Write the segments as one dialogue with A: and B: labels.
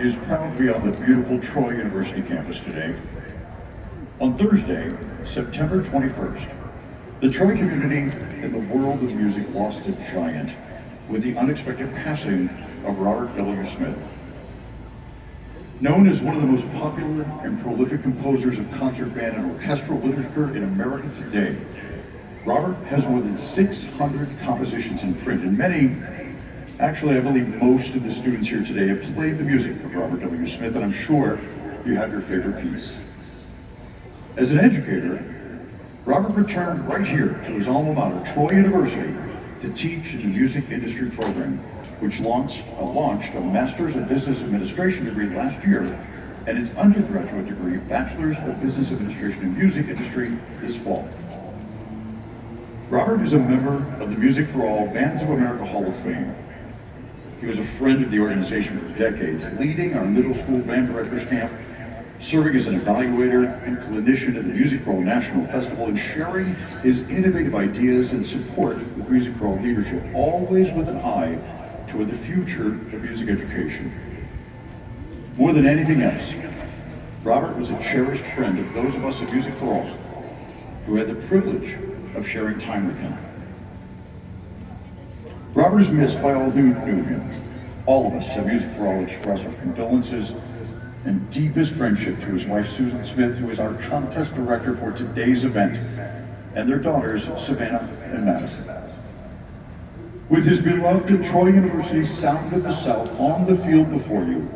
A: is proud to be on the beautiful Troy University campus today. On Thursday, September 21st, the Troy community and the world of music lost a giant with the unexpected passing of Robert W. Smith. Known as one of the most popular and prolific composers of concert band and orchestral literature in America today, Robert has more than 600 compositions in print, and many, actually I believe most of the students here today have played the music of Robert W. Smith, and I'm sure you have your favorite piece. As an educator, Robert returned right here to his alma mater, Troy University, to teach in the music industry program, which launched a Master's in Business Administration degree last year, and its undergraduate degree, Bachelor's of Business Administration in Music Industry, this fall. Robert is a member of the Music for All Bands of America Hall of Fame. He was a friend of the organization for decades, leading our middle school band directors camp, serving as an evaluator and clinician at the Music for All National Festival, and sharing his innovative ideas and support with Music for All leadership, always with an eye toward the future of music education. More than anything else, Robert was a cherished friend of those of us at Music for All who had the privilege of sharing time with him. Robert is missed by all who knew him. All of us at Music for All express our condolences and deepest friendship to his wife, Susan Smith, who is our contest director for today's event, and their daughters, Savannah and Madison. With his beloved Troy University Sound of the South on the field before you,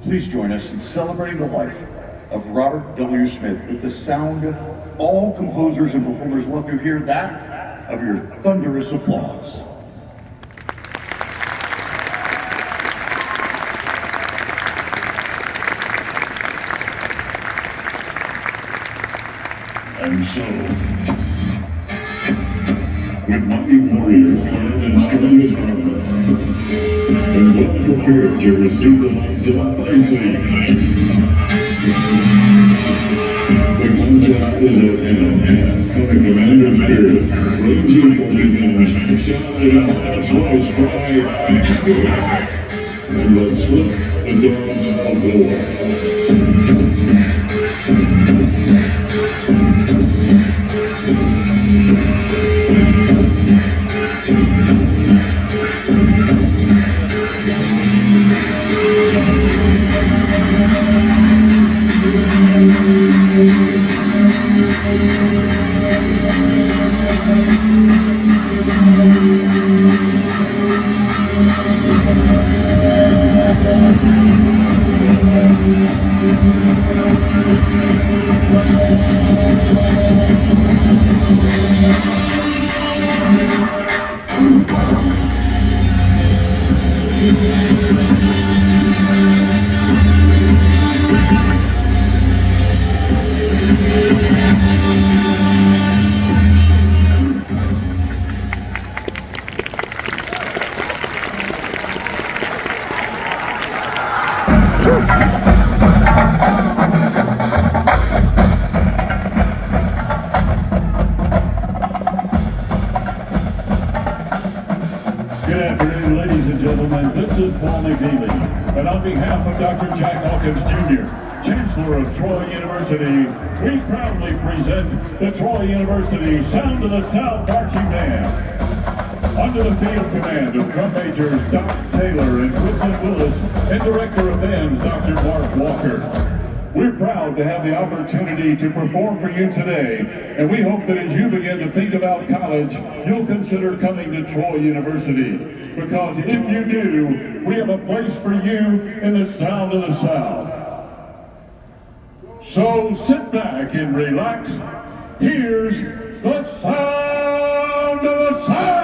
A: please join us in celebrating the life of Robert W. Smith with the sound all composers and performers love to hear, that of your thunderous applause.
B: And so, with mighty warriors carved and strong as armor, and well prepared to receive the light delightfully, the contest is at hand, and the commander's spirit, raging for revenge, shouting out Troy's cry, and let's slip the dogs of war.
C: Good afternoon, ladies and gentlemen. This is Paul McNeely, and on behalf of Dr. Jack Hawkins Jr., Chancellor of Troy University, we proudly present the Troy University Sound of the South Marching Band. Under the field command of drum majors Doc Taylor and Quinton Willis, and Director of Bands Dr. Mark Walker. We're proud to have the opportunity to perform for you today, and we hope that as you begin to think about college, you'll consider coming to Troy University, because if you do, we have a place for you in the Sound of the South. So sit back and relax. Here's the Sound of the South!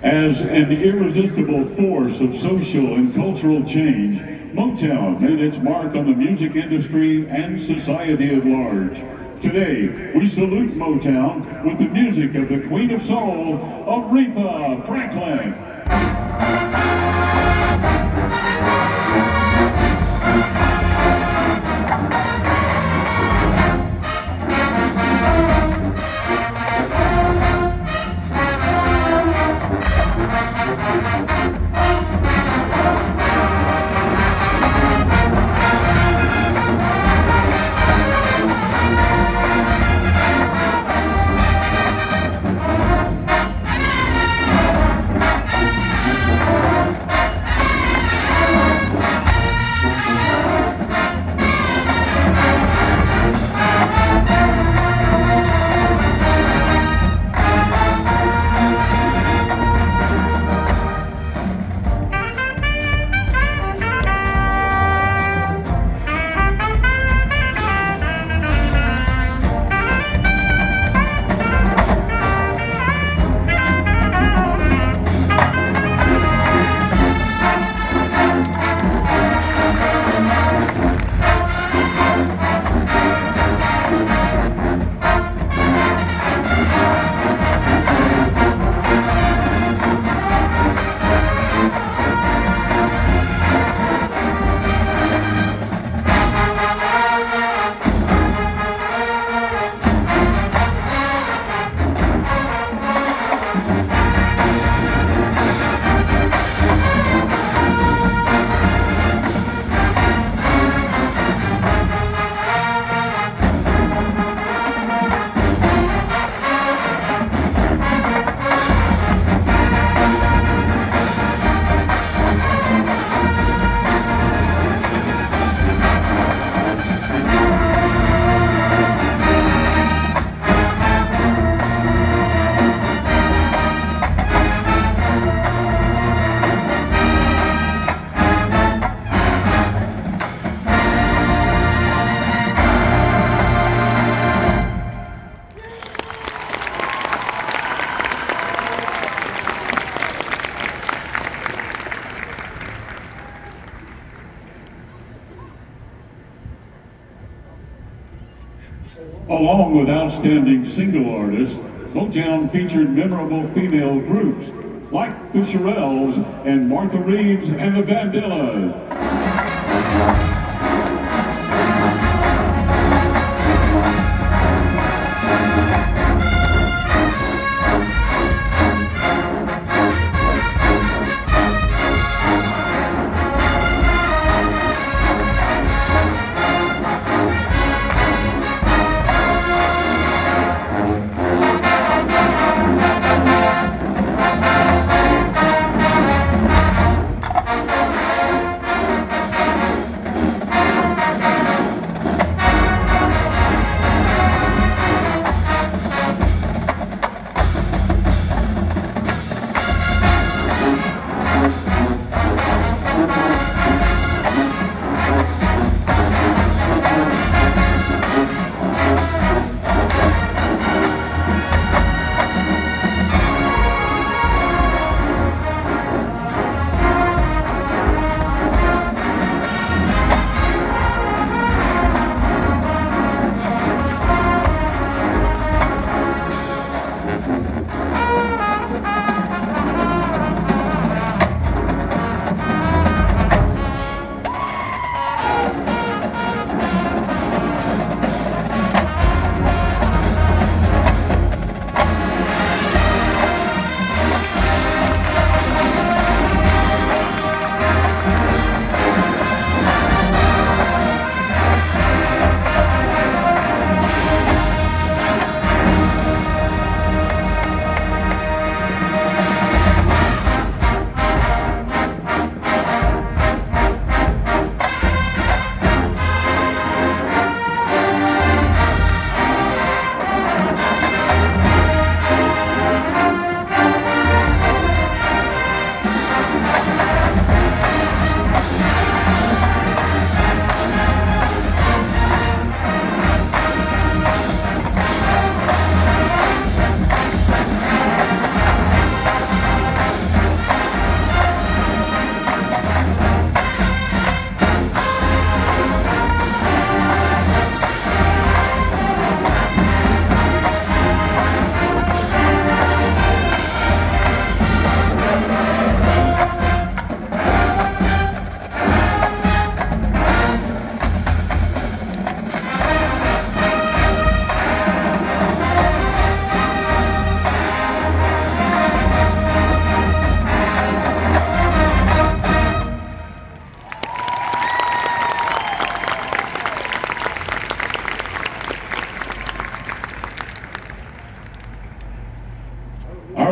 C: As an irresistible force of social and cultural change, Motown made its mark on the music industry and society at large. Today, we salute Motown with the music of the Queen of Soul, Aretha Franklin. Along with outstanding single artists, Motown featured memorable female groups like the Shirelles and Martha Reeves and the Vandellas.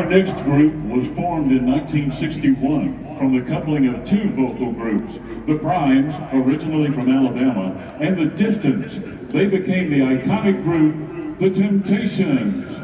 C: next group was formed in 1961 from the coupling of two vocal groups, the Primes, originally from Alabama, and the Distance. They became the iconic group, the Temptations.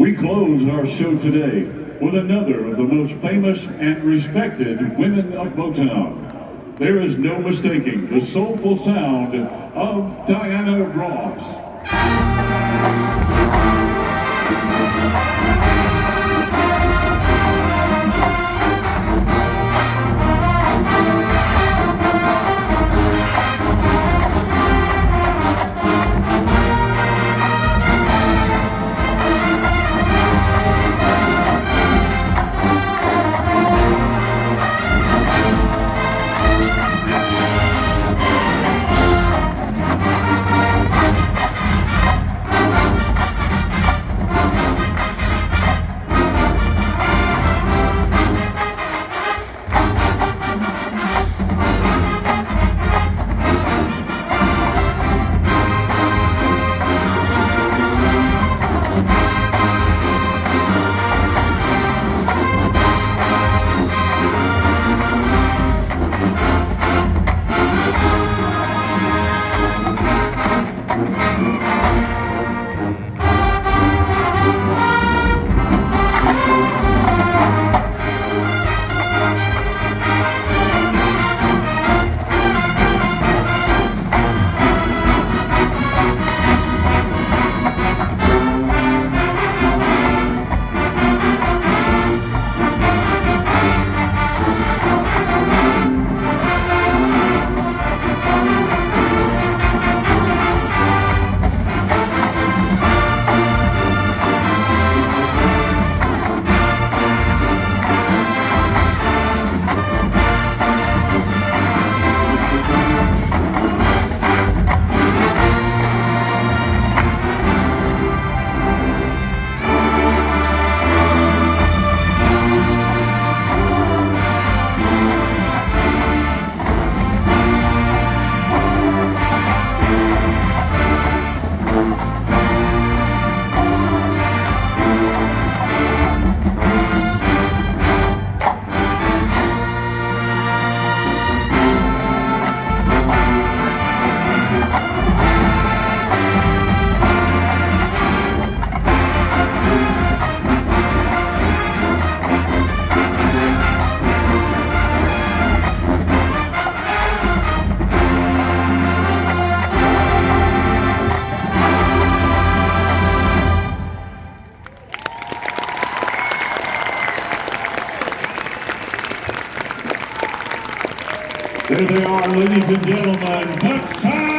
C: We close our show today with another of the most famous and respected women of Motown. There is no mistaking the soulful sound of Diana Ross. There they are, ladies and gentlemen. The